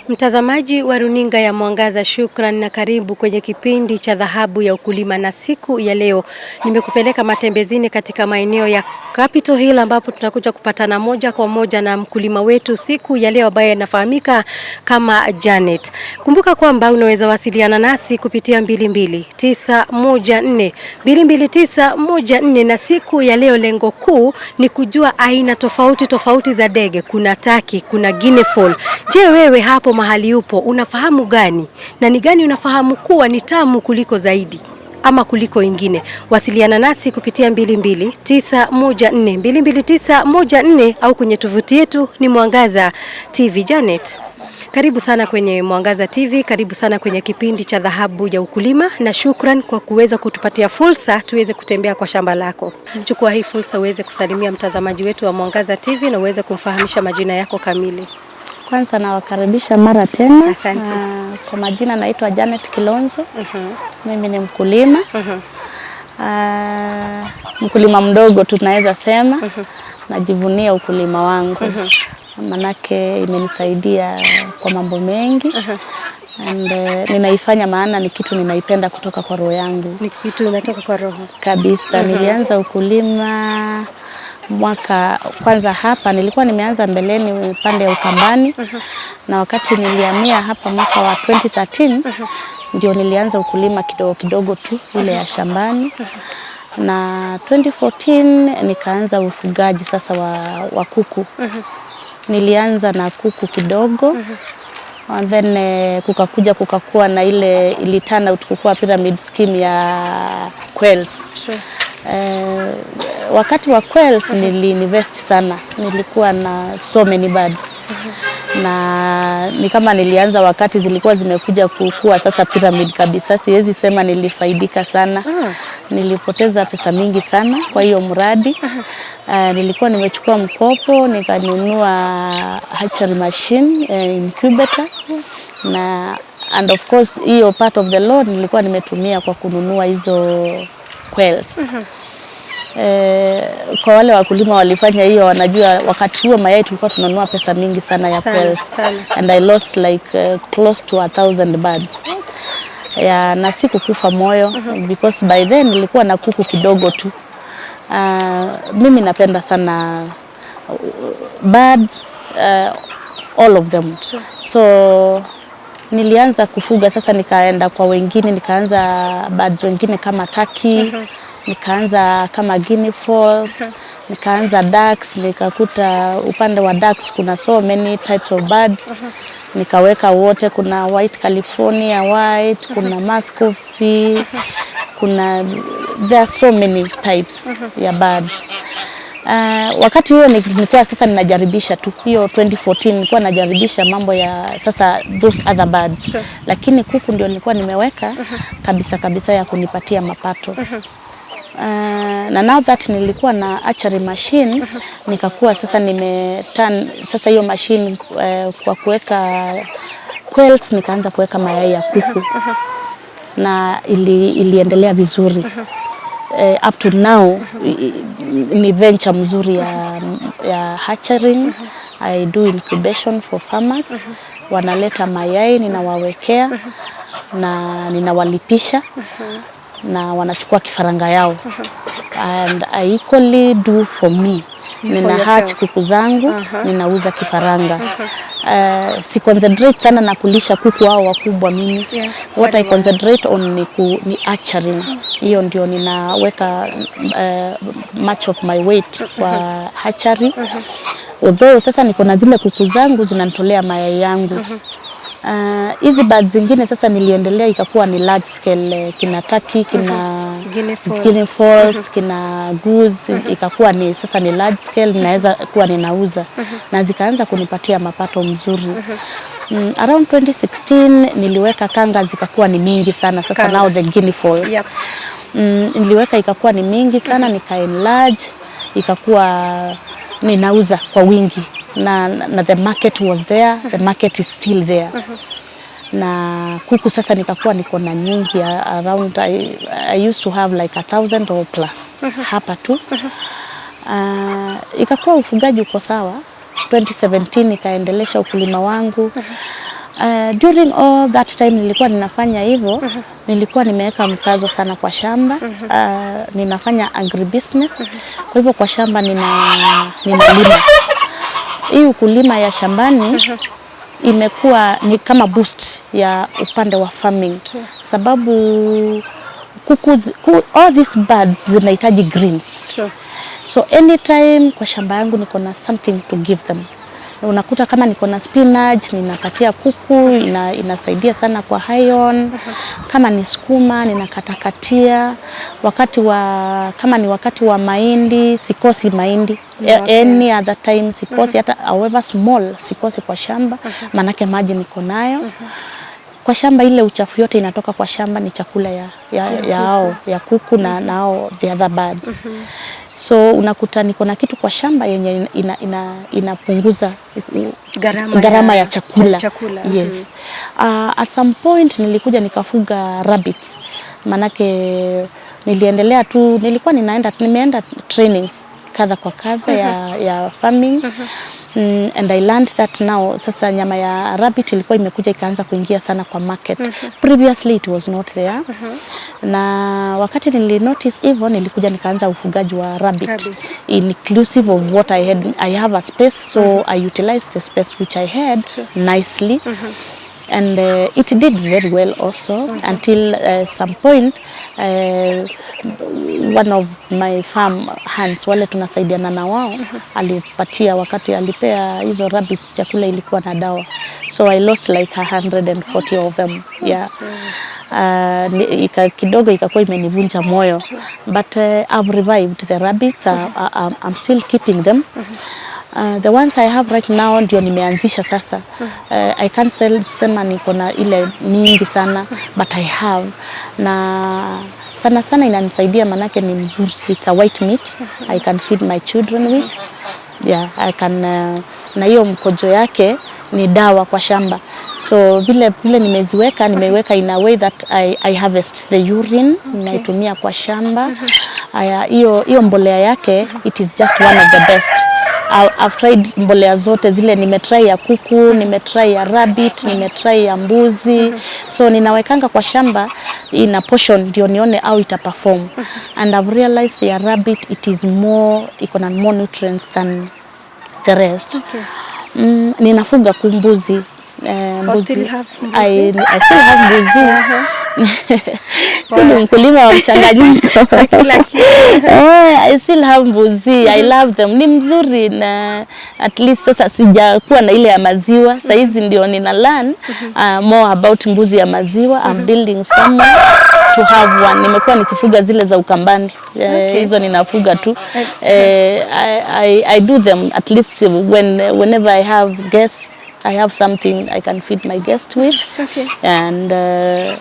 Mtazamaji wa runinga ya Mwangaza, shukran na karibu kwenye kipindi cha Dhahabu ya Ukulima, na siku ya leo nimekupeleka matembezini katika maeneo ya Capitol Hill ambapo tunakuja kupatana moja kwa moja na mkulima wetu siku ya leo ambaye anafahamika kama Janet. Kumbuka kwamba unaweza wasiliana nasi kupitia 22914 22914, na siku ya leo lengo kuu ni kujua aina tofauti za ndege. Kuna taki, kuna Guinea fowl. Je, wewe hapo mahali upo unafahamu gani? Na ni gani unafahamu kuwa ni tamu kuliko zaidi ama kuliko ingine? Wasiliana nasi kupitia 22914 22914 au kwenye tovuti yetu ni Mwangaza TV. Janet, karibu sana kwenye Mwangaza TV, karibu sana kwenye kipindi cha Dhahabu ya Ukulima, na shukran kwa kuweza kutupatia fursa tuweze kutembea kwa shamba lako. Chukua hii fursa uweze kusalimia mtazamaji wetu wa Mwangaza TV na uweze kumfahamisha majina yako kamili. Kwanza nawakaribisha mara tena. Asante. Kwa majina naitwa Janet Kilonzo. Mimi ni mkulima. Mkulima mdogo tunaweza sema. Najivunia ukulima wangu. Manake imenisaidia kwa mambo mengi. And ninaifanya maana ni kitu ninaipenda kutoka kwa roho yangu. Ni kitu unatoka kwa roho kabisa. Nilianza ukulima mwaka kwanza hapa, nilikuwa nimeanza mbeleni pande ya Ukambani. Na wakati nilihamia hapa mwaka wa 2013 ndio nilianza ukulima kidogo kidogo tu ile ya shambani. Na 2014 nikaanza ufugaji sasa wa kuku. Nilianza na kuku kidogo. And then kukakuwa na ile ilitana tukukua pyramid scheme ya quails. Wakati wa quails niliinvest sana, nilikuwa na so many birds. Na ni kama nilianza wakati zilikuwa zimekuja kukua sasa pyramid kabisa. Siwezi sema nilifaidika sana. Nilipoteza pesa mingi sana kwa hiyo mradi. Nilikuwa nimechukua mkopo, nikanunua hatchery machine, incubator. And of course hiyo part of the loan nilikuwa nimetumia kwa kununua hizo quails. Kwa wale wakulima walifanya hiyo wanajua wakati huo mayai tulikuwa tunanunua pesa mingi sana ya quails. And I lost like close to 1,000 birds. Na sikukufa moyo because by then nilikuwa na kuku kidogo tu. Mimi napenda sana birds, all of them. So nilianza kufuga sasa, nikaenda kwa wengine, nikaanza birds wengine kama turkey, nikaanza kama guinea fowls, nikaanza ducks. Nikakuta upande wa ducks kuna so many types of birds. Nikaweka wote, kuna white California white, kuna muscovy, kuna just so many types ya birds. Wakati huo nilikuwa sasa ninajaribisha tu, hiyo 2014 nilikuwa najaribisha mambo ya sasa those other birds. Lakini kuku ndio nilikuwa nimeweka kabisa ya kunipatia mapato. Na now that nilikuwa na hatchery machine, nikakuwa sasa nimeturn sasa hiyo machine kwa kuweka quails, nikaanza kuweka mayai ya kuku. Na iliendelea vizuri. up to now ni venture mzuri ya hatchery. I do incubation for farmers. Wanaleta mayai, ninawawekea na ninawalipisha na wanachukua kifaranga yao. And I equally do for me. Nina hatch kuku zangu, ninauza kifaranga. Si concentrate sana na kulisha kuku hao wakubwa mimi. What I concentrate on ni hatchery. Hiyo ndio ninaweka much of my weight kwa hatchery. Although sasa niko na zile kuku zangu zinanitolea mayai yangu. Hizi birds zingine sasa niliendelea ikakuwa ni large scale, kina turkey, kina guinea fowls, kina goose, ikakuwa ni sasa ni large scale, naweza kuwa ninauza na zikaanza kunipatia mapato mzuri. Around 2016 niliweka kanga zikakuwa ni mingi sana sasa now the guinea fowls. Niliweka ikakuwa ni mingi sana, nika enlarge, ikakuwa ninauza kwa wingi na the market was there, the market is still there. Na kuku sasa nikakuwa niko na nyingi around I used to have like 1,000 or plus hapa tu. Ikakuwa ufugaji uko sawa. 2017 nikaendelesha ukulima wangu. During all that time nilikuwa ninafanya hivyo, nilikuwa nimeweka mkazo sana kwa shamba. Ninafanya agribusiness. Kwa hivyo kwa shamba ninalima. Hii ukulima ya shambani imekuwa ni kama boost ya upande wa farming. Sababu all these birds zinahitaji greens. So anytime kwa shamba yangu niko na something to give them. Unakuta kama niko na spinach ninapatia kuku, inasaidia sana kwa iron. Kama ni sukuma ninakatakatia. Kama ni wakati wa mahindi, sikosi mahindi. Any other time sikosi, hata however small sikosi kwa shamba, manake maji niko nayo. Kwa shamba ile uchafu yote inatoka kwa shamba ni chakula ya kuku na nao the other birds. So unakuta niko na kitu kwa shamba yenye inapunguza gharama ya chakula. Yes. At some point nilikuja nikafuga rabbits. Manake niliendelea tu, nimeenda trainings kadha kwa kadha ya farming. And I learned that now sasa nyama ya rabbit ilikuwa imekuja ikaanza kuingia sana kwa market. Previously it was not there. Na wakati notice hivyo nilikuja nikaanza ufugaji wa rabbit. Inclusive of what I have a space, so I utilized the space which I had nicely. And it did very well also until some point one of my farm hands wale tunasaidiana na wao alipatia, wakati alipea hizo rabbits chakula ilikuwa na dawa, so I lost like 140 of them. Yeah. Kidogo ikakuwa imenivunja moyo, but I've revived the rabbits. I'm still keeping them. The ones I have right now ndio nimeanzisha sasa. I can't sema niko na ile mingi sana, but I have. Na sana inanisaidia manake ni mzuri. It's a white meat. I can feed my children with. Yeah, I can. Na hiyo mkojo yake ni dawa kwa shamba. So vile nimeweka in a way that I harvest the urine, naitumia kwa shamba. Hiyo mbolea yake, it is just one of the best. I've tried mbolea zote zile, nimetry ya kuku, nimetry ya rabbit, nimetry ya mbuzi. So ninawekanga kwa shamba ina portion ndio nione au ita perform. And I've realized ya rabbit iko na more nutrients than the rest. Ninafuga kumbuzi. I still have mbuzi. Wow. Mkulima wa mchanganyiko. Kila kitu. I still have mbuzi. I love them. Ni mzuri, na at least sasa sijakuwa na ile ya maziwa. Sasa hizi ndio nina learn more about mbuzi ya maziwa. I'm building somewhere to have one. Nimekuwa nikifuga zile za Ukambani. Hizo ninafuga tu. I do them at least whenever I have guests. I have something I can feed my guests with. Okay. And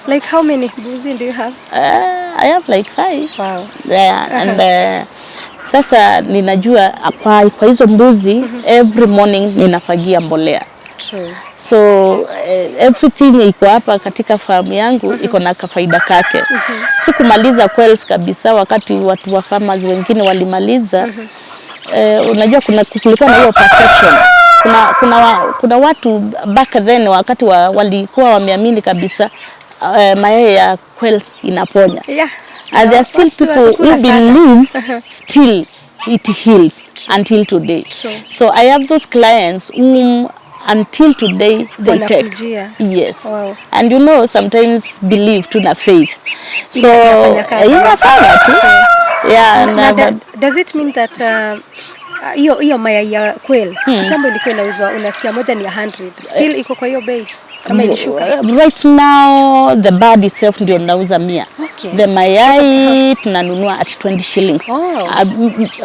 like how many mbuzi do you have? I have like 5. Wow. Yeah. And sasa ninajua kwa hizo mbuzi every morning ninafagia mbolea. True. So everything iko hapa katika farm yangu iko na kafaida kake. Sikumaliza quails kabisa wakati watu wa farmers wengine walimaliza. Unajua kulikuwa na hiyo perception. Kuna watu back then wakati walikuwa wameamini kabisa mayai ya quails inaponya. Yeah. And there are still people who believe still it heals until today. True. So I have those clients whom until today they take. Yes. Wow. And you know, sometimes believe to the faith. So inafanya tu. Yeah. Does it mean that hiyo mayai ya quail kitambo ilikuwa inauzwa unasikia moja ni 100, still iko kwa hiyo bei kama ilishuka? Right now the bird itself ndio nauza 100. Okay. The mayai tunanunua at 20 shillings.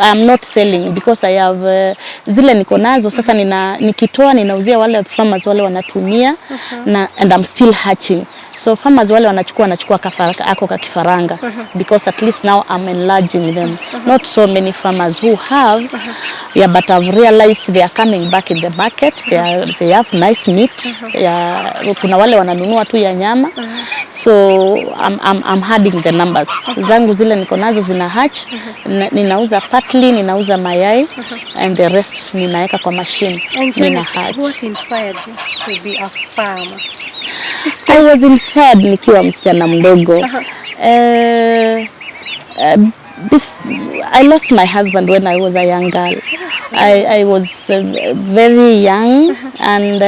I'm not selling because I have zile niko nazo sasa nikitoa ninauzia wale farmers wale wanatumia and I'm still hatching. So farmers wale wanachukua kakifaranga because at least now I'm enlarging them. Not so many farmers who have but I've realized they are coming back in the market. They have nice meat. Kuna wale wananunua tu ya nyama. So I'm adding the numbers. Zangu zile niko nazo zina hatch. Ninauza partly, ninauza mayai and the rest ninaeka kwa machine. Nina hatch. What inspired you to be a farmer? I was inspired nikiwa msichana mdogo. I lost my husband when I was a young girl. I was very young and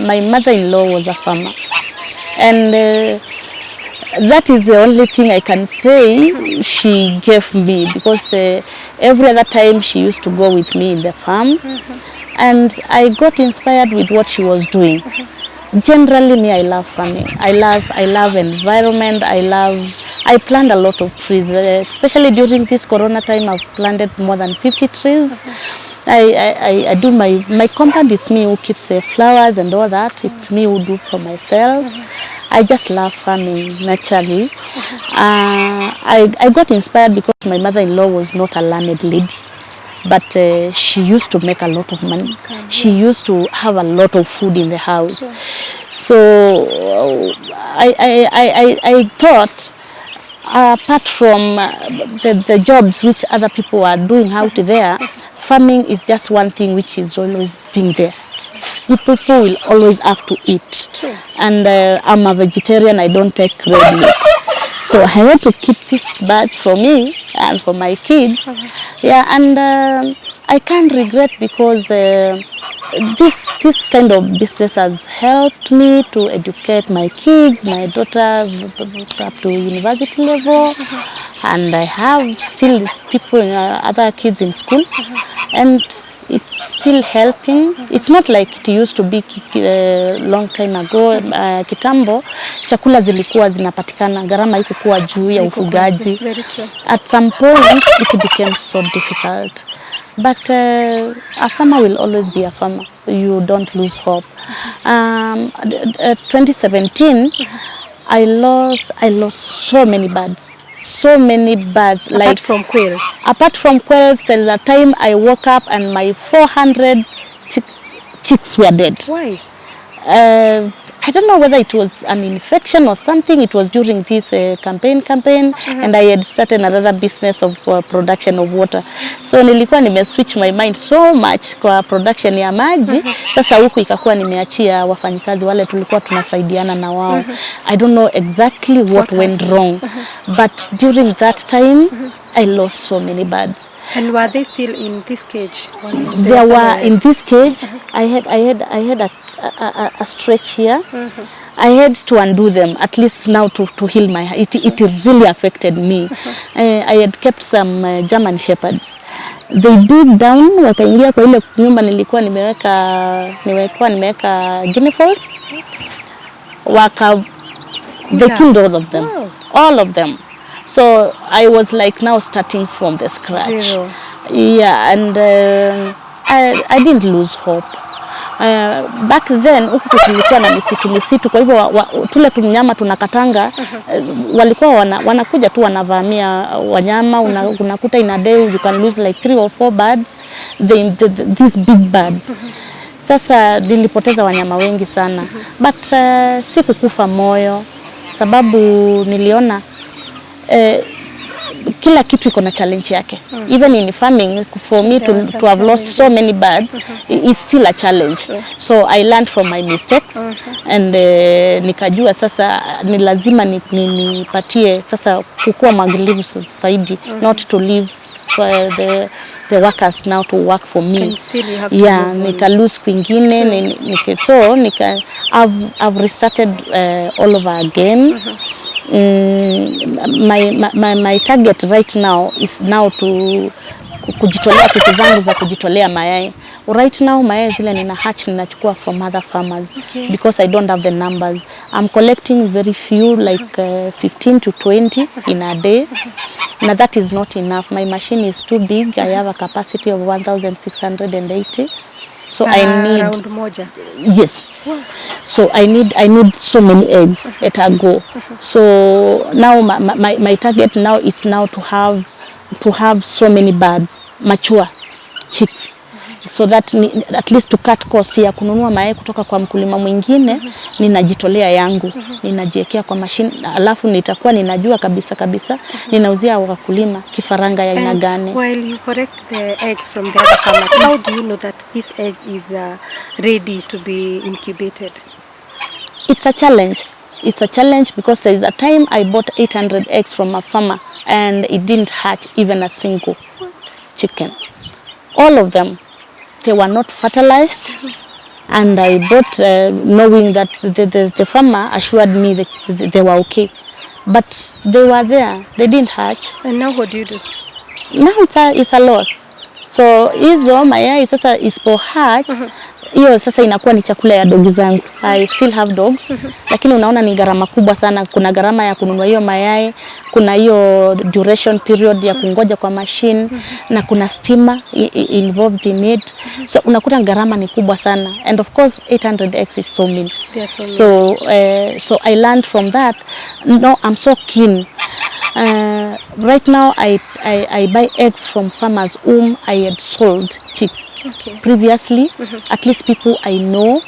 my mother-in-law was a farmer. And that is the only thing I can say she gave me because every other time she used to go with me in the farm and I got inspired with what she was doing. Generally me, I love farming. I love environment. I plant a lot of trees, especially during this corona time. I've planted more than 50 trees. I do my compound. It's me who keeps the flowers and all that. It's me who do for myself. I just love farming naturally. I got inspired because my mother-in-law was not a learned lady. But she used to make a lot of money. She used to have a lot of food in the house. Sure. So I thought, apart from the jobs which other people are doing out there, farming is just one thing which is always being there. People will always have to eat. True. And I'm a vegetarian, I don't take red meat. So I had to keep these birds for me and for my kids. Yeah, and I can't regret because this kind of business has helped me to educate my kids. My daughter up to university level, and I have still people, other kids in school, and it's still helping. It's not like it used to be long time ago. Kitambo chakula zilikuwa zinapatikana, gharama haikuwa juu ya ufugaji. At some point it became so difficult. But a farmer will always be a farmer. You don't lose hope. 2017 I lost so many birds. So many birds. Apart from quails? Apart from quails, there is a time I woke up and my 400 chicks were dead. Why? I don't know whether it was an infection or something. It was during this campaign and I had started another business of production of water. So nilikuwa switch my mind so much kwa production ya maji. Sasa huku ikakuwa nimeachia wafanyikazi wale tulikuwa tunasaidiana na wao. I don't know exactly what went wrong. But during that time, I lost so many birds. And were they still in this cage? They were in this cage. I had a stretch here. I had to undo them at least now to heal my heart. It really affected me. I had kept some German shepherds. They dig down, wakaingia kwa ile nyumba nilikuwa nimeweka guinea fowls. They killed all of them. Wow. All of them. So I was like now starting from the scratch. Zero. Yeah, and I didn't lose hope. Back then huku tulikuwa na misitu, kwa hivyo tule tunyama tunakatanga, walikuwa wanakuja tu wanavamia wanyama. Unakuta in a day you can lose like 3 or 4 birds, these big birds. Sasa nilipoteza wanyama wengi sana. But sikukufa moyo sababu niliona kila kitu iko na challenge yake. Even in farming, for me to have lost so many birds is still a challenge. So I learned from my mistakes and nikajua sasa ni lazima nipatie sasa kukua mwangalifu zaidi, not to leave for the workers now to work for me. Nita lose kwingine. So I've restarted all over again. My target right now is now to kujitolea kuku zangu za kujitolea mayai. Right now mayai zile nina hatch ninachukua from other farmers because I don't have the numbers. I'm collecting very few, like 15 to 20 in a day. Now that is not enough. My machine is too big. I have a capacity of 1,680. So I need round moja. Yes. So I need so many eggs at a go. So now my target now is now to have so many birds, mature chicks, so that at least to cut cost ya kununua mayai kutoka kwa mkulima mwingine, ninajitolea yangu, ninajiwekea kwa machine, alafu nitakuwa ninajua kabisa ninauzia wakulima kifaranga ya aina gani. While you collect the eggs from the other farmers, how do you know that this egg is ready to be incubated? It's a challenge. It's a challenge because there is a time I bought 800 eggs from a farmer and it didn't hatch even a single chicken. All of them, they were not fertilized, and I bought knowing that the farmer assured me that they were okay, but they were there, they didn't hatch. And now what do you do? Now it's a loss. So hizo mayai sasa isipo hatch, hiyo sasa inakuwa ni chakula ya dogi zangu. I still have dogs, lakini unaona ni gharama kubwa sana. Kuna gharama ya kununua hiyo mayai, kuna hiyo duration period ya kungoja kwa machine, na kuna stima involved in it. So unakuta gharama ni kubwa sana, and of course 800 eggs is so many. So I learned from that. No, I'm so keen. Right now I buy eggs from farmers whom I had sold chicks previously, at least people I know,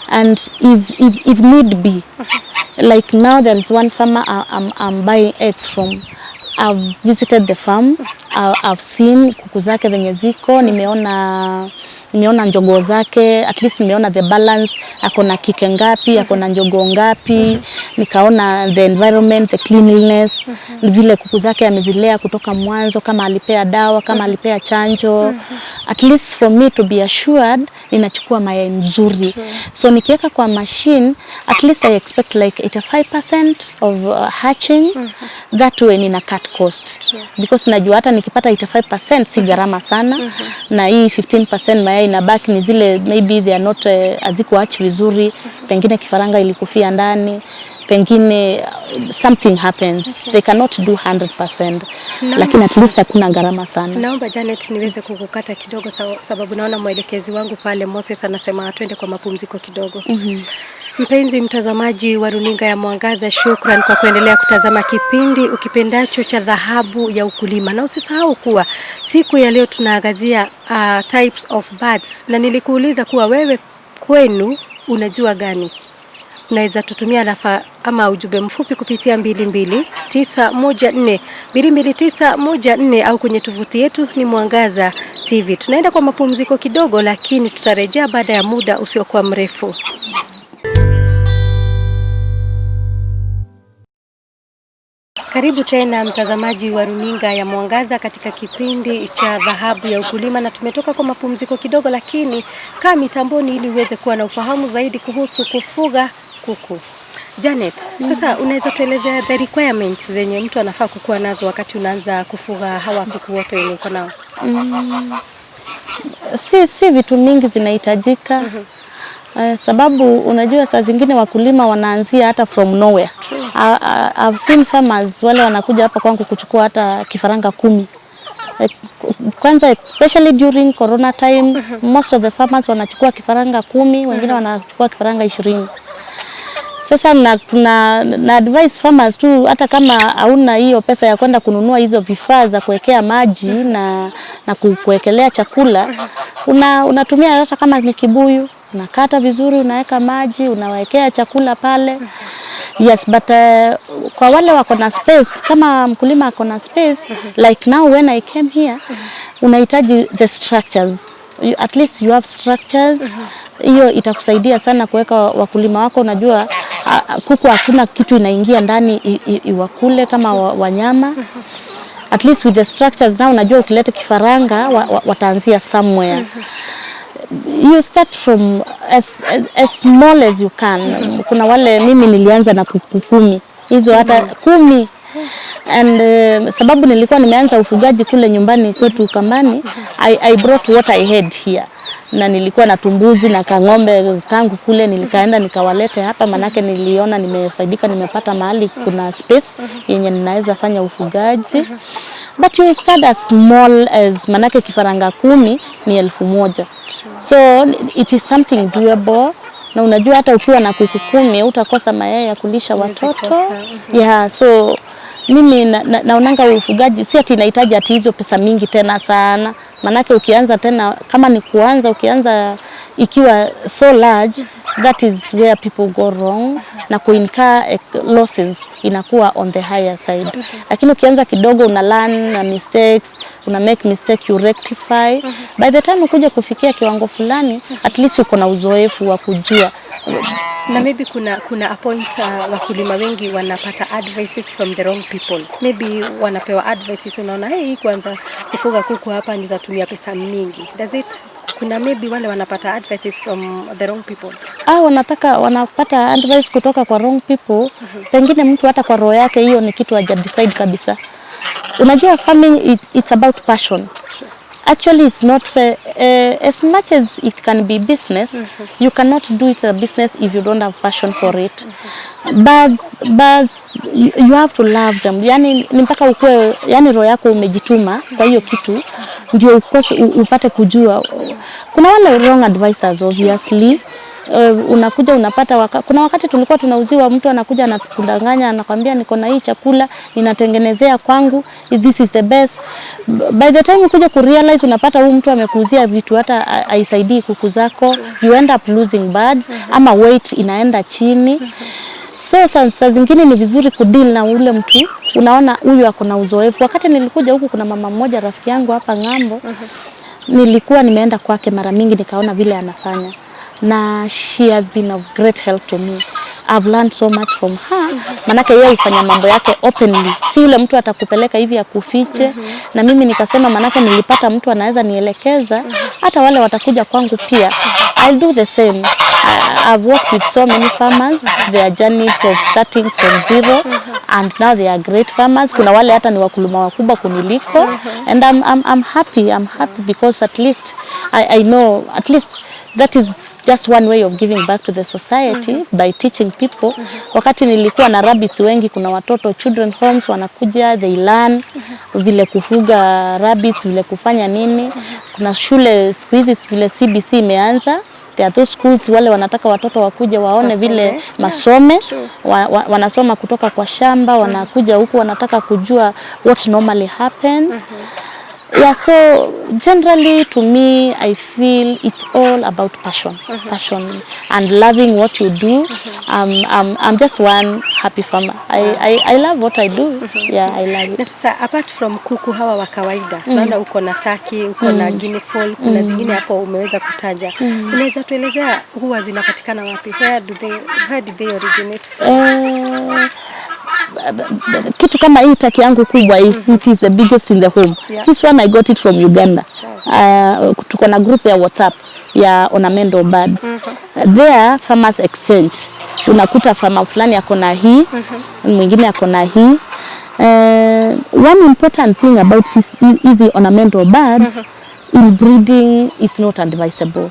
and if need be, like now there is one farmer I'm buying eggs from. I've visited the farm, I've seen kuku zake venye ziko, nimeona njogoo zake, at least nimeona the balance, akona kike ngapi, akona njogoo ngapi, nikaona the environment, the cleanliness, vile kuku zake amezilea kutoka mwanzo, kama alipea dawa, kama alipea chanjo. At least for me to be assured, ninachukua mayai mzuri. So nikiweka kwa machine, at least I expect like 85% of hatching. That way nina cut cost. Because najua hata nikipata 85% si gharama sana, na hii 15% mayai inabaki ni zile maybe they are not hazikuachi vizuri, pengine kifaranga ilikufia ndani, pengine something happens. They cannot do 100%. Lakini at least hakuna gharama sana. Naomba Janet niweze kukukata kidogo sababu naona mwelekezi wangu pale Moses anasema twende kwa mapumziko kidogo. Mpenzi mtazamaji wa runinga ya Mwangaza, shukran kwa kuendelea kutazama kipindi ukipendacho cha Dhahabu ya Ukulima. Na usisahau kuwa siku ya leo tunaangazia types of birds. Na nilikuuliza kuwa wewe kwenu unajua gani? Unaweza tutumia rafa ama ujumbe mfupi kupitia 22914 22914 au kwenye tovuti yetu ni Mwangaza TV. Tunaenda kwa mapumziko kidogo, lakini tutarejea baada ya muda usiokuwa mrefu. Karibu tena mtazamaji wa runinga ya Mwangaza katika kipindi cha Dhahabu ya Ukulima, na tumetoka kwa mapumziko kidogo, lakini kaa mitamboni ili uweze kuwa na ufahamu zaidi kuhusu kufuga kuku. Janet, sasa unaweza tuelezea the requirements zenye mtu anafaa kukuwa nazo wakati unaanza kufuga hawa kuku wote wenye uko nao? Si vitu mingi zinahitajika. Sababu unajua saa zingine wakulima wanaanzia hata from nowhere. I've seen farmers wale wanakuja hapa kwangu kuchukua hata kifaranga 10. Kwanza especially during corona time, most of the farmers wanachukua kifaranga 10, wengine wanachukua kifaranga 20. Sasa na advise farmers tu, hata kama hauna hiyo pesa ya kwenda kununua hizo vifaa za kuwekea maji na kuwekelea chakula, unatumia hata kama ni kibuyu. unakata vizuri, unaweka maji, unawekea chakula pale. Yes, but kwa wale wako na space, kama mkulima ako na space, like now when I came here, unahitaji the structures. At least you have structures. Hiyo itakusaidia sana kuweka wakulima wako. Unajua kuku hakuna kitu inaingia ndani iwakule kama wanyama. At least with the structures now, unajua ukileta kifaranga wataanzia somewhere. You start from as small as you can. Kuna wale, mimi nilianza na kuku 10. Hizo hata 10. And sababu nilikuwa nimeanza ufugaji kule nyumbani kwetu Kambani, I brought what I had here. Na nilikuwa na tumbuzi na kang'ombe kangu kule, nilikaenda nikawalete hapa, manake niliona nimefaidika, nimepata mahali kuna space yenye ninaweza fanya ufugaji. But you start as small as, manake kifaranga 10 ni 1,000. So it is something doable. Na unajua hata ukiwa na kuku 10 utakosa mayai ya kulisha watoto. Yeah, so mimi naonanga ufugaji si ati inahitaji ati hizo pesa mingi tena sana. Manake ukianza tena, kama ni kuanza, ukianza ikiwa so large, that is where people go wrong, na kuincur losses inakuwa on the higher side. Lakini ukianza kidogo, una learn na mistakes, una make mistake, you rectify. By the time ukuja kufikia kiwango fulani, at least uko na uzoefu wa kujua. Na maybe kuna a point wakulima wengi wanapata advices from the wrong people. Maybe wanapewa advices, unaona hey, kwanza kufuga kuku hapa nitatumia pesa mingi. Does it, kuna maybe wale wanapata advices from the wrong people? Wanapata advice kutoka kwa wrong people. Pengine mtu hata kwa roho yake hiyo ni kitu haja decide kabisa. Unajua farming it's about passion. Actually, it's not as much as it can be business. You cannot do it a business if you don't have passion for it. Birds, you have to love them. Yani ni mpaka ukue, yani roho yako umejituma kwa hiyo kitu ndio upate kujua. Kuna wale wrong advisors obviously. Unakuja unapata kuna wakati tulikuwa tunauziwa, mtu anakuja anakudanganya, anakwambia niko na hii chakula ninatengenezea kwangu, this is the best. By the time ukuja kurealize, unapata huyu mtu amekuuzia vitu hata haisaidii kuku zako. You end up losing birds, ama weight inaenda chini. So saa zingine ni vizuri kudeal na ule mtu, unaona huyu ako na uzoefu. Wakati nilikuja huku, kuna mama mmoja rafiki yangu hapa ng'ambo, nilikuwa nimeenda kwake mara mingi, nikaona vile anafanya. Na she has been of great help to me. I've learned so much from her. Manake yeye hufanya mambo yake openly. Si yule mtu atakupeleka hivi akufiche. Na mimi nikasema manake nilipata mtu anaweza nielekeza. Hata wale watakuja kwangu pia, I'll do the same. I've worked with so many farmers. Their journey from starting from zero and now they are great farmers. Kuna wale hata ni wakulima wakubwa kuniliko. And I'm happy. I'm happy because at least I know, at least that is just one way of giving back to the society by teaching people. Wakati nilikuwa na rabbits wengi, kuna watoto children homes wanakuja, they learn vile kufuga rabbits, vile kufanya nini. Kuna shule siku hizi vile CBC imeanza. There are those schools wale wanataka watoto wakuja waone vile masome. Wanasoma kutoka kwa shamba, wanakuja huku wanataka kujua what normally happens. Yeah, so generally to me, I feel it's all about passion, passion and loving what you do. I'm just one happy farmer. I love what I do. Yeah, I love it. Na sasa apart from kuku hawa wa kawaida, naona uko na turkey, uko na guinea fowl, kuna zingine hapo umeweza kutaja. Unaweza tuelezea huwa zinapatikana wapi? Where did they originate from? Kitu kama hii turkey yangu kubwa, it is the biggest in the home. Yeah. This one I got it from Uganda. Tuko na group ya WhatsApp ya Ornamental birds. There farmers exchange. Unakuta farmer fulani yako na hii, mwingine yako na hii. One important thing about this easy ornamental birds, in breeding it's not advisable.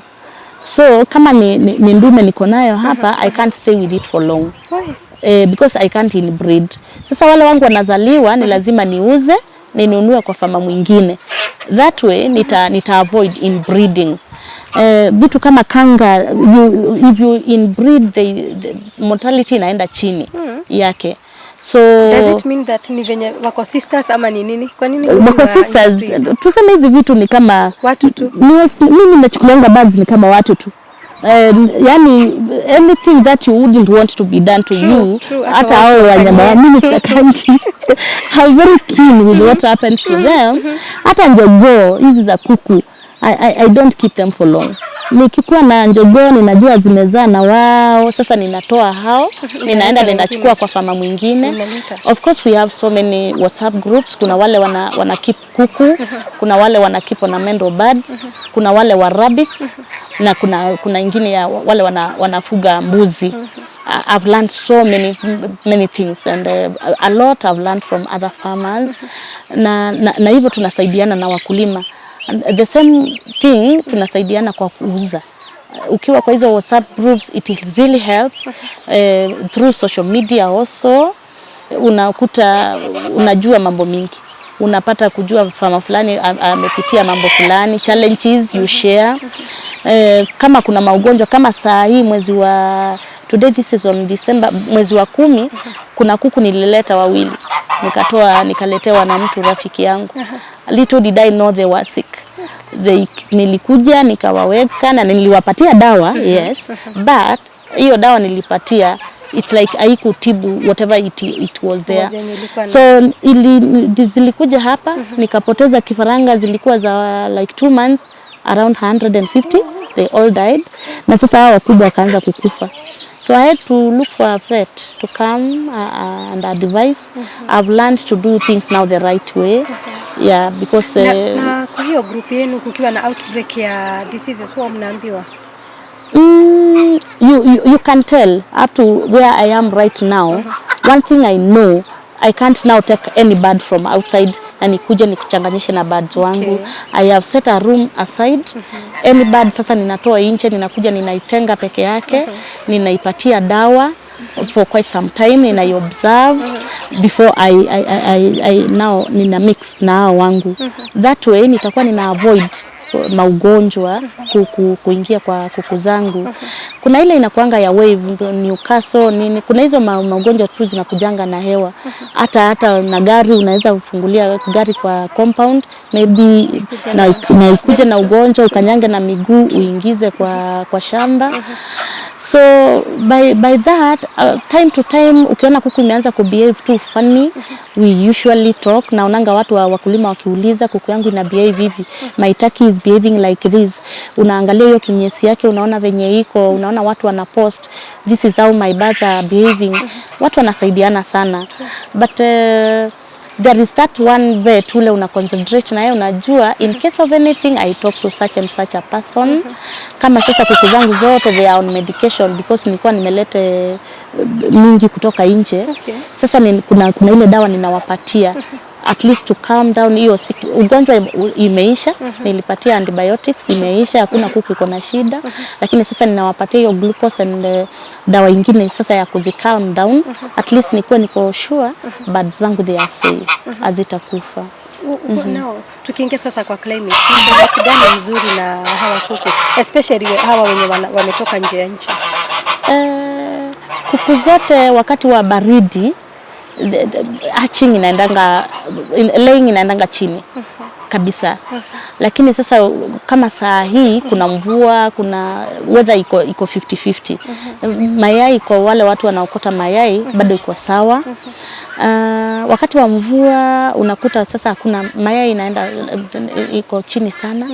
So kama ni ndume niko nayo hapa, I can't stay with it for long. Why? Because I can't inbreed. Sasa wale wangu wanazaliwa ni lazima niuze, ninunue kwa fama mwingine. That way nita avoid inbreeding. Vitu kama kanga, if you inbreed, the mortality inaenda chini yake. So does it mean that ni venye wako sisters ama ni nini? Kwa nini wako sisters? Tuseme hizi vitu ni kama watu tu. Mimi nachukulianga birds ni kama watu tu. Yani anything that you wouldn't want to be done to you, hata hao wanyama wa minister kanji I'm very keen with what happens to them. Hata njogoo hizi za kuku, I don't keep them for long. Nikikuwa na njogoo ninajua zimezaa na wao, sasa ninatoa hao, ninachukua kwa fama mwingine. Of course we have so many WhatsApp groups. Kuna wale wana keep kuku, kuna wale wana keep ornamental birds, kuna wale wa rabbits, na kuna ingine ya wale wanafuga mbuzi. I've learned so many things, and a lot I've learned from other farmers. Na hivyo tunasaidiana na wakulima. And the same thing tunasaidiana kwa kuuza. Ukiwa kwa hizo WhatsApp groups, it really helps. Through social media also, unajua mambo mingi. Unapata kujua farmer fulani amepitia mambo fulani, challenges you share. Kama kuna maugonjwa, kama saa hii mwezi wa today, this is on December, mwezi wa 10, kuna kuku nilileta wawili. Nikaletewa na mtu rafiki yangu. Little did I know they were sick. Nilikuja nikawaweka na niliwapatia dawa, yes, but hiyo dawa nilipatia, it's like haikutibu whatever it was there. So zilikuja hapa, nikapoteza kifaranga, zilikuwa za like 2 months, around 150, they all died. Na sasa hao wakubwa wakaanza kukufa. So I had to look for a vet to come and advise. I've learned to do things now the right way. Yeah, because na kwa hiyo group yenu kukiwa na outbreak ya diseases huwa mnaambiwa? You can tell up to where I am right now. One thing I know, I can't now take any bird from outside na nikuje nikuchanganyishe na birds wangu. I have set a room aside. Any bird sasa ninatoa nje, ninakuja ninaitenga peke yake, ninaipatia dawa for quite some time, nina-observe before I now nina mix na wangu. That way nitakuwa nina-avoid maugonjwa kuingia kwa kuku zangu. Kuna ile inakuanga ya wave, Newcastle nini, kuna hizo maugonjwa tu zinakujanga na hewa. Hata na gari unaweza kufungulia gari kwa compound, maybe na ikuje na ugonjwa ukanyange na miguu uingize kwa shamba. So by that time to time ukiona kuku imeanza kubehave too funny, we usually talk. Naonanga watu wakulima wakiuliza kuku yangu ina behave hivi, my turkey is behaving like this. Unaangalia hiyo kinyesi yake, unaona venye iko, unaona watu wanapost, this is how my birds are behaving. Watu wanasaidiana sana. But there is that one vet ule una concentrate na yeye, unajua in case of anything I talk to such and such a person. Kama sasa kuku zangu zote they are on medication because nilikuwa nimelete mingi kutoka nje. Sasa kuna ile dawa ninawapatia at least to calm down hiyo ugonjwa imeisha. Nilipatia antibiotics, imeisha, hakuna kuku iko na shida. Lakini sasa ninawapatia hiyo glucose and dawa nyingine sasa ya calm down. At least niko sure birds zangu they are safe, hazitakufa. No, tukiingia sasa kwa climate, ni wakati gani mzuri na hawa kuku, especially hawa wenye wametoka nje ya nchi? Kuku zote wakati wa baridi hatching laying inaendanga chini kabisa. Lakini sasa kama saa hii kuna mvua, kuna weather iko 50-50. Mayai kwa wale watu wanaokota mayai bado iko sawa. Wakati wa mvua unakuta sasa hakuna mayai, inaenda iko chini sana.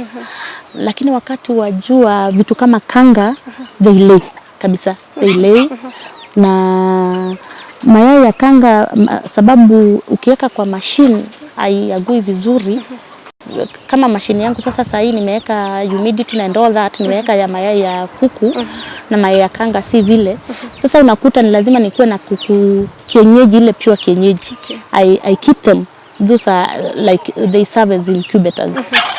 Lakini wakati wa jua vitu kama kanga they lay kabisa, they lay. Na mayai ya kanga sababu ukiweka kwa machine haiagui vizuri. Kama mashini yangu sasa saa hii nimeweka humidity and all that, nimeweka ya mayai ya kuku na mayai ya kanga si vile. Sasa unakuta ni lazima nikuwe na kuku kienyeji, ile pure kienyeji. I keep them, those are like they serve as incubators.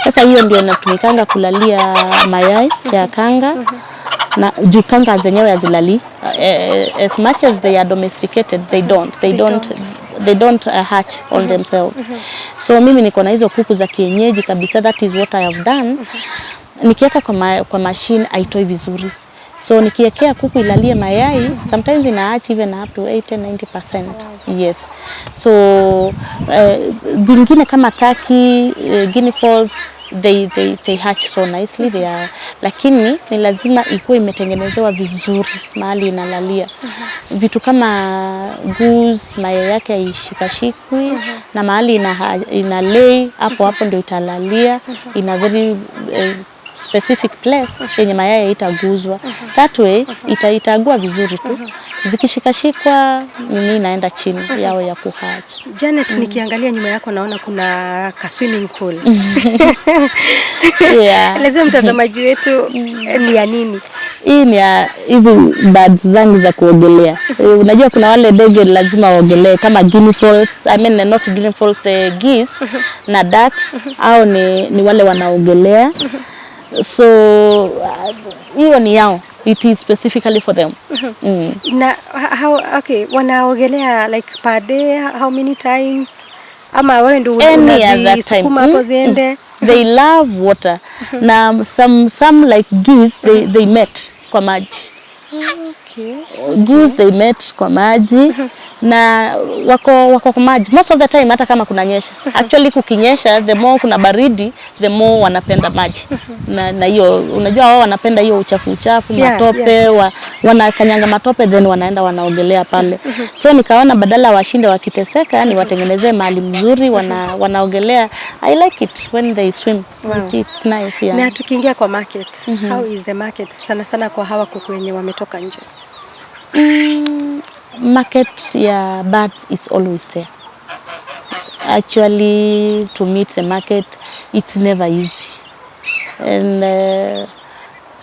Sasa hiyo ndio natumikanga kulalia mayai ya kanga. Na juu kanga zenyewe hazilali, as much as they are domesticated, they don't hatch on themselves. So mimi niko na hizo kuku za kienyeji kabisa. That is what I have done. Nikiweka kwa machine haitoi vizuri. So nikiwekea kuku ilalie mayai, sometimes ina hatch even up to 80-90%. Yes. So vingine kama turkey, guinea fowls, they hatch so nicely. They are, lakini ni lazima ikuwe imetengenezewa vizuri mahali inalalia. Vitu kama goose mayai yake haishikashikwi, na mahali ina lay hapo ndio italalia in a very specific place yenye mayai haitaguzwa. That way itaagua vizuri tu. Zikishikashikwa nini inaenda chini yao ya kuhatch. Janet, nikiangalia nyuma yako naona kuna ka swimming pool. Yeah. Lazima mtazamaji wetu ni ya nini? Hii ni ya hivi birds zangu za kuogelea. Unajua kuna wale ndege lazima waogelee kama guinea fowls, not guinea fowls, the geese na ducks, au ni wale wanaogelea. So hiyo ni yao. It is specifically for them. Na wanaogelea like per day, how many times? Ama wewe ndio unazisukuma hapo ziende? They love water. Na some like geese they met kwa maji. Okay. Goose they met kwa maji na wako kwa maji most of the time, hata kama kunanyesha. Actually kukinyesha, the more kuna baridi, the more wanapenda maji. Na hiyo unajua wao wanapenda hiyo uchafu matope, wanakanyanga matope then wanaenda wanaogelea pale. So nikaona badala washinde wakiteseka ni watengenezee mahali mzuri wanaogelea. I like it when they swim. Wow. It's nice, yeah. Na tukiingia kwa market, how is the market sana kwa hawa kuku wenye wametoka nje? Market ya birds is always there. Actually to meet the market it's never easy. And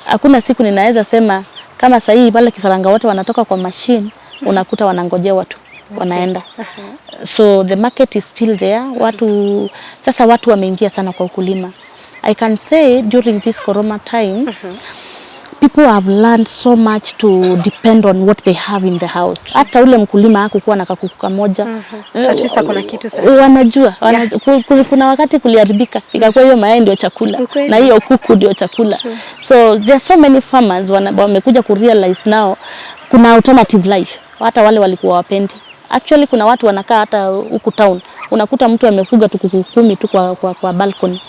hakuna siku ninaweza sema kama sahihi pale kifaranga wote wanatoka kwa machine unakuta wanangojea watu wanaenda. So the market is still there. Watu wameingia sana kwa ukulima. I can say during this corona time people have learned so much to depend on what they have in the house. Hata ule mkulima hakukuwa na kakuku kamoja. Tatisa kuna kitu sasa. Wanajua. Kuna wakati kuliharibika. Ikakuwa hiyo mayai ndio chakula. Na hiyo kuku ndio chakula. So there are so many farmers wamekuja kurealize now kuna alternative life. Hata wale walikuwa wapendi. Actually kuna watu wanakaa hata huku town. Unakuta mtu amefuga tu kuku 10 tu kwa balcony.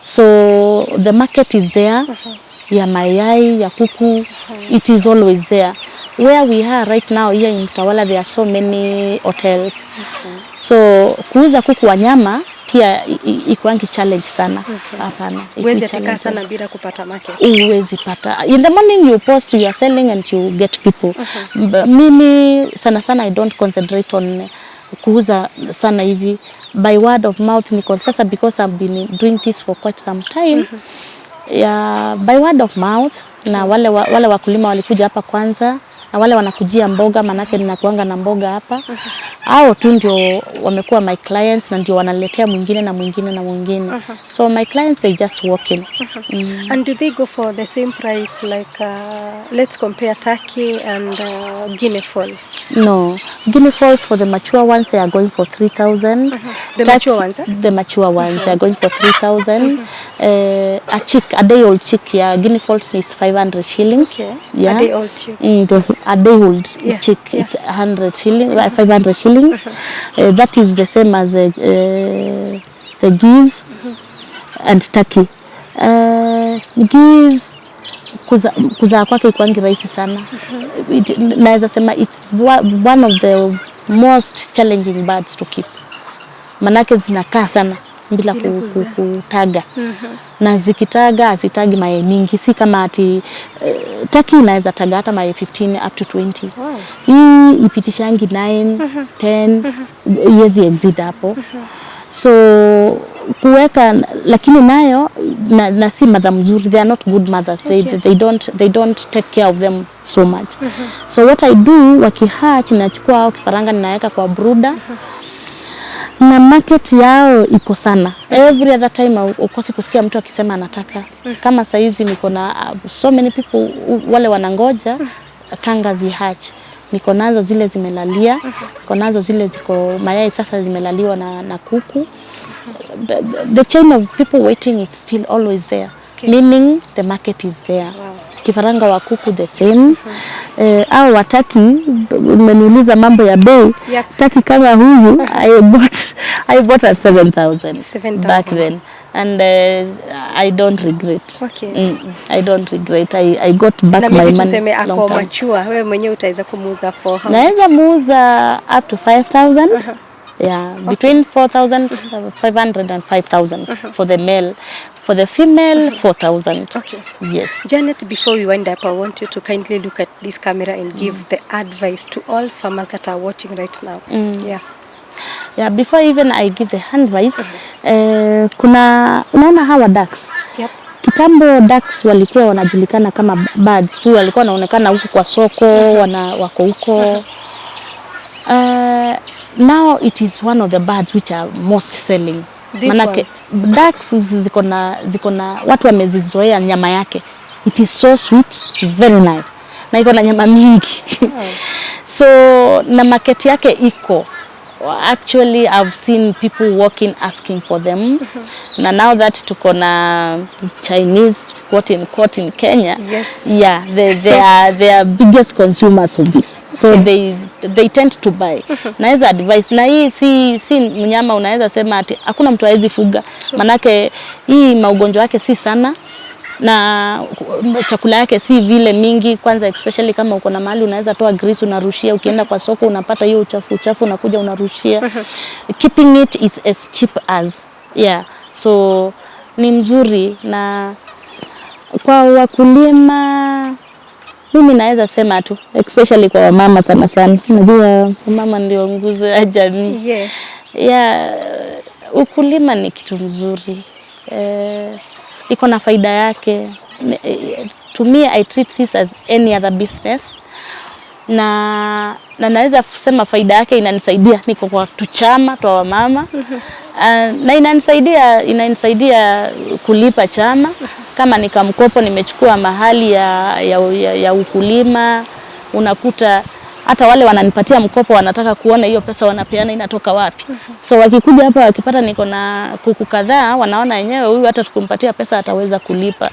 So the market is there. Ya mayai, ya kuku, it is always there. Where we are right now here in Utawala, there are so many hotels. So kuuza kuku wa nyama pia ikuangi challenge sana. Hapana. Uwezi ataka sana bila kupata market. Uwezi pata. In the morning you post, you are selling and you get people. Mimi sana I don't concentrate on kuuza sana hivi. By word of mouth niko sasa, because I've been doing this for quite some time. Yeah, by word of mouth. Na wale wakulima walikuja hapa kwanza, na wale wanakujia mboga, manake ninakuanga na mboga hapa. Hao tu ndio wamekuwa my clients, na ndio wanaletea mwingine na mwingine na mwingine. So my clients, they just walk in. And do they go for the same price like let's compare turkey and guinea fowl? No, guinea fowls for the mature ones, they are going for 3,000. The mature ones? The mature ones, they are going for 3,000. A day-old chick, yeah, guinea fowls is 500 shillings. Okay. Yeah. A day-old chick. A day-old chick, it's 100 shillings, 500 shillings. That is the same as the geese and turkey. Geese kuzaa kwake kwangi rahisi sana. Naweza sema it's one of the most challenging birds to keep. Manake zinakaa sana bila kutaga. Na zikitaga hazitagi mayai mingi, si kama ati turkey inaweza taga hata mayai 15 up to 20. Wow. Hii ipitishangi 9, 10 yezi exit hapo. So kuweka, lakini nayo na si mother mzuri, they are not good mothers. Okay. They don't take care of them so much. So what I do, wakihatch nachukua hao kifaranga ninaweka kwa brooder. Na market yao iko sana. Every other time ukose kusikia mtu akisema anataka. Kama saizi niko na so many people wale wanangoja kanga zihatch. Niko nazo zile zimelalia, niko nazo zile ziko mayai sasa zimelaliwa na kuku. The chain of people waiting is still always there. Okay. Meaning the market is there. Wow. Kifaranga wa kuku the same. Au wataki, umeniuliza mambo ya bei. Yep. Taki kama huyu I bought at 7,000 back then. And I don't regret. Okay. I don't regret. I got back na my money. Na tuseme ako machua, wewe mwenyewe utaweza kumuuza for how? Naweza muuza up to 5,000. Yeah, between 4,500 and 5,000 for the male. For the female, 4,000. Okay. Yes. Janet, before we wind up, I want you to kindly look at this camera and give the advice to all farmers that are watching right now. Yeah, before even I give the advice, unaona hawa ducks. Yep. Kitambo ducks walikuwa wanajulikana kama birds tu, walikuwa wanaonekana huko kwa soko, wako huko. Now it is one of the birds which are most selling. Manake ducks ziko na watu wamezizoea nyama yake. It is so sweet, very nice. Na iko na nyama mingi. So na market yake iko. Actually, I've seen people walking asking for them. Na now that tuko na Chinese quote in Kenya, yes. Yeah, they are biggest consumers of this. So okay. They tend to buy. Naweza advice na hii si mnyama unaweza sema ati hakuna mtu hawezi fuga. Manake hii maugonjwa yake si sana. Na chakula yake si vile mingi, kwanza especially kama uko na mahali unaweza toa grease unarushia, ukienda kwa soko unapata hiyo uchafu unakuja unarushia. Keeping it is as cheap as, yeah, so ni mzuri. Na kwa wakulima mimi naweza sema tu, especially kwa wamama sana. Unajua mama ndio nguzo ya jamii. Yes. Yeah, ukulima ni kitu mzuri. Iko na faida yake. To me, I treat this as any other business. Na naweza kusema faida yake inanisaidia, niko kwa tuchama twa wamama. Na inanisaidia kulipa chama. Kama nikamkopo nimechukua mahali ya ukulima, unakuta hata wale wananipatia mkopo wanataka kuona hiyo pesa wanapeana inatoka wapi. So wakikuja hapa wakipata niko na kuku kadhaa, wanaona yenyewe huyu hata tukimpatia pesa ataweza kulipa.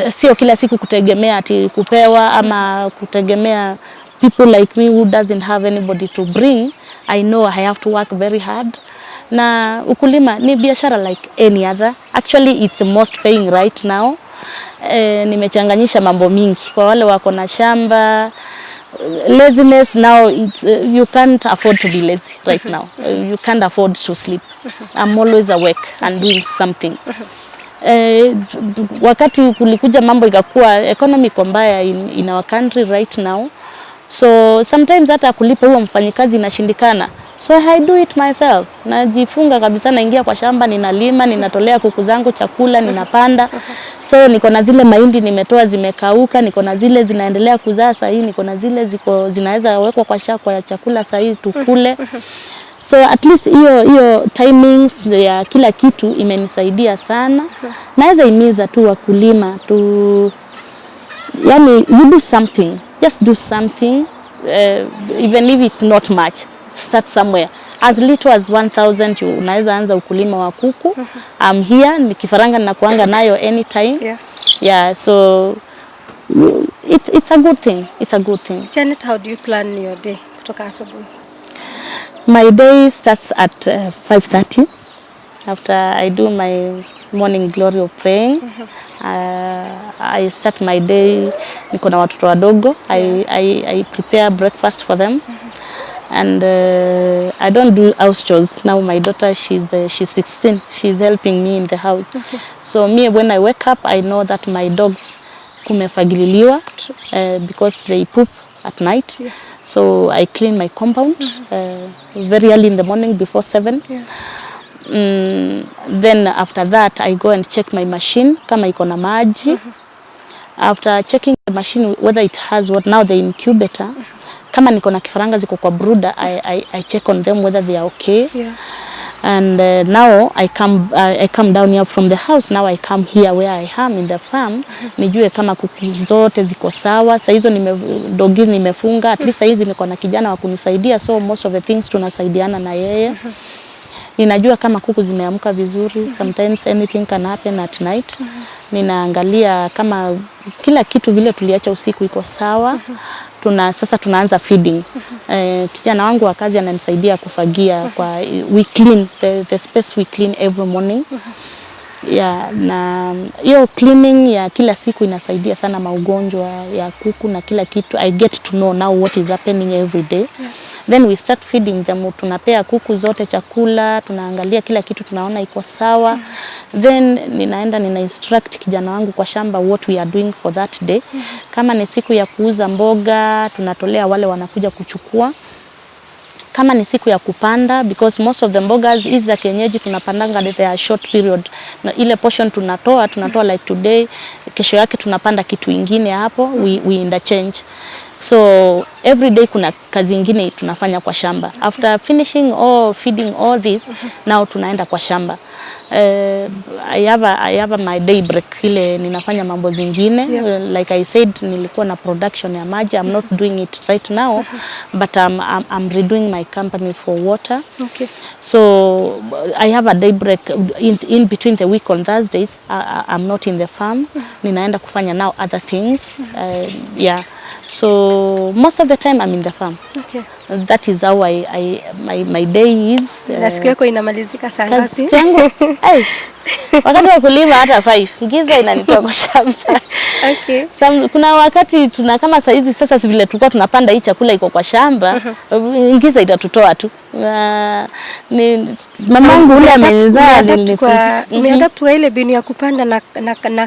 Sio kila siku kutegemea ati kupewa ama kutegemea people like me who doesn't have anybody to bring. I know I have to work very hard. Na ukulima ni biashara like any other. Actually it's the most paying right now. Nimechanganyisha mambo mingi. Kwa wale wako na shamba, laziness now, you can't afford to be lazy right now. You can't afford to sleep. I'm always awake and doing something. Wakati kulikuja mambo ikakuwa economy mbaya in our country right now, so sometimes hata kulipa huo mfanyikazi inashindikana. So I do it myself. Najifunga kabisa, naingia kwa shamba, ninalima, ninatolea kuku zangu chakula, ninapanda. So niko na zile mahindi nimetoa zimekauka, niko na zile zinaendelea kuzaa sasa hivi, niko na zile zinaweza wekwa kwa chakula sasa hivi tukule. So at least hiyo timings ya kila kitu imenisaidia sana. Naweza imiza tu wakulima tu, yani you do something, just do something, even if it's not much. Start somewhere. As little as 1,000 unaweza anza ukulima wa kuku. I'm here, nikifaranga ninakuanga nayo anytime. Yeah, so it's a good thing. It's a good thing. Janet, how do you plan your day kutoka asubuhi? My day starts at 5:30. After I do my morning glory of praying, I start my day. Niko na watoto wadogo. I prepare breakfast for them. And I don't do house chores. Now my daughter, she's 16. She's helping me in the house. So me, when I wake up, I know that my dogs kumefagililiwa because they poop at night. So I clean my compound very early in the morning before 7. Then after that, I go and check my machine kama iko na maji. After checking the machine whether it has what now the incubator, kama niko na kifaranga ziko kwa brooder, I check on them whether they are okay. And now I come down here from the house. Now I come here where I am in the farm. Nijue kama kuku zote ziko sawa. Saa hizo dogi nimefunga. At least saa hizi niko na kijana wa kunisaidia, so most of the things tunasaidiana na yeye. Ninajua kama kuku zimeamka vizuri. Sometimes anything can happen at night. Ninaangalia kama kila kitu vile tuliacha usiku iko sawa. Sasa tunaanza feeding. Kijana wangu wa kazi ananisaidia kufagia kwa we clean the space, we clean every morning. Yeah, na hiyo cleaning ya kila siku inasaidia sana maugonjwa ya kuku na kila kitu. I get to know now what is happening every day. Then we start feeding them. Tunapea kuku zote chakula, tunaangalia kila kitu, tunaona iko sawa. Then nina instruct kijana wangu kwa shamba what we are doing for that day. Kama ni siku ya kuuza mboga, tunatolea wale wanakuja kuchukua. Kama ni siku ya kupanda, because most of the mbogas hizi za kienyeji tunapandanga they are short period. Na ile portion tunatoa like today, kesho yake tunapanda kitu ingine hapo, we interchange. So every day kuna kazi ingine tunafanya kwa shamba. After finishing or feeding all this, now tunaenda kwa shamba. I have my day break ile ninafanya mambo zingine. Like I said, nilikuwa na production ya maji. I'm not doing it right now, but I'm redoing my company for water. Okay. So I have a day break in between the week on Thursdays. I'm not in the farm. Ninaenda kufanya now other things. Yeah. So most of the time I'm in the farm. Okay. That is how my day is. Na siku yako inamalizika saa ngapi? Siku yangu wakati wa kulima hata 5 giza inanitoa kwa shamba. Okay. Kuna wakati kama saa hizi sasa vile tulikuwa tunapanda hii chakula iko kwa shamba, giza itatutoa tu. Mamangu ule amenizaa umeadapt kwa ile binu ya kupanda na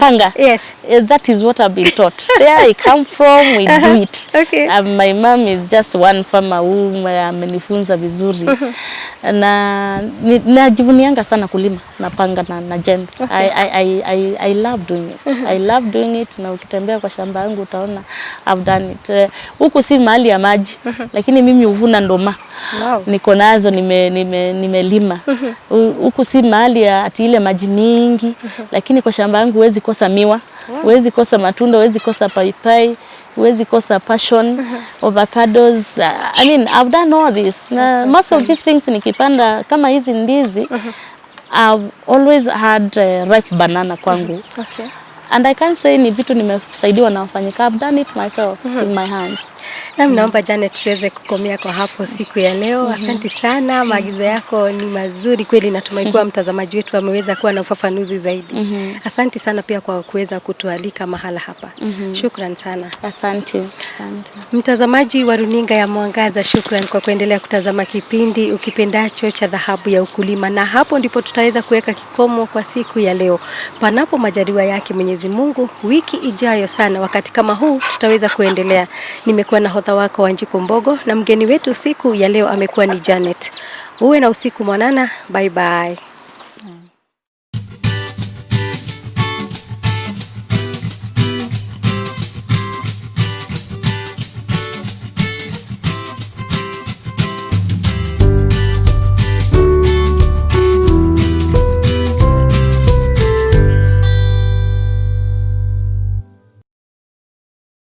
panga. Yes. That is what I've been taught. Where I come from, we do it. Okay. My mom is just one farmer who amenifunza vizuri. Na najivunianga sana kulima na panga na jembe. Okay. I love doing it. I love doing it, na ukitembea kwa shamba yangu utaona I've done it. Huku si mahali ya maji, lakini mimi huvuna ndoma. Wow. Niko nazo nimelima. Huku si mahali ya ati ile maji mingi, lakini kwa shamba yangu huwezi kosa miwa, huwezi kosa matunda, huwezi kosa paipai, huwezi kosa passion, avocados. I mean, I've done all this. Most of these things nikipanda kama hizi ndizi, I've always had ripe banana kwangu. Okay. And I can't say ni vitu nimesaidiwa na wafanyika. I've done it myself in my hands. Na naomba Janet tuweze kukomea kwa hapo siku ya leo. Asante sana, maagizo yako ni mazuri kweli, natumai kuwa mtazamaji wetu ameweza kuwa na ufafanuzi zaidi. Asante sana pia kwa kuweza kutualika mahala hapa. Shukran sana. Asante. Mtazamaji wa runinga ya Mwangaza, shukran kwa kuendelea kutazama kipindi ukipendacho cha Dhahabu ya Ukulima, na hapo ndipo tutaweza kuweka kikomo kwa siku ya leo. Panapo majaliwa yake Mwenyezi Mungu, wiki ijayo sana wakati kama huu tutaweza kuendelea. Nimekuwa na hodha wako Ukulima Mbogo, na mgeni wetu siku ya leo amekuwa ni Janet. Uwe na usiku mwanana. Bye bye.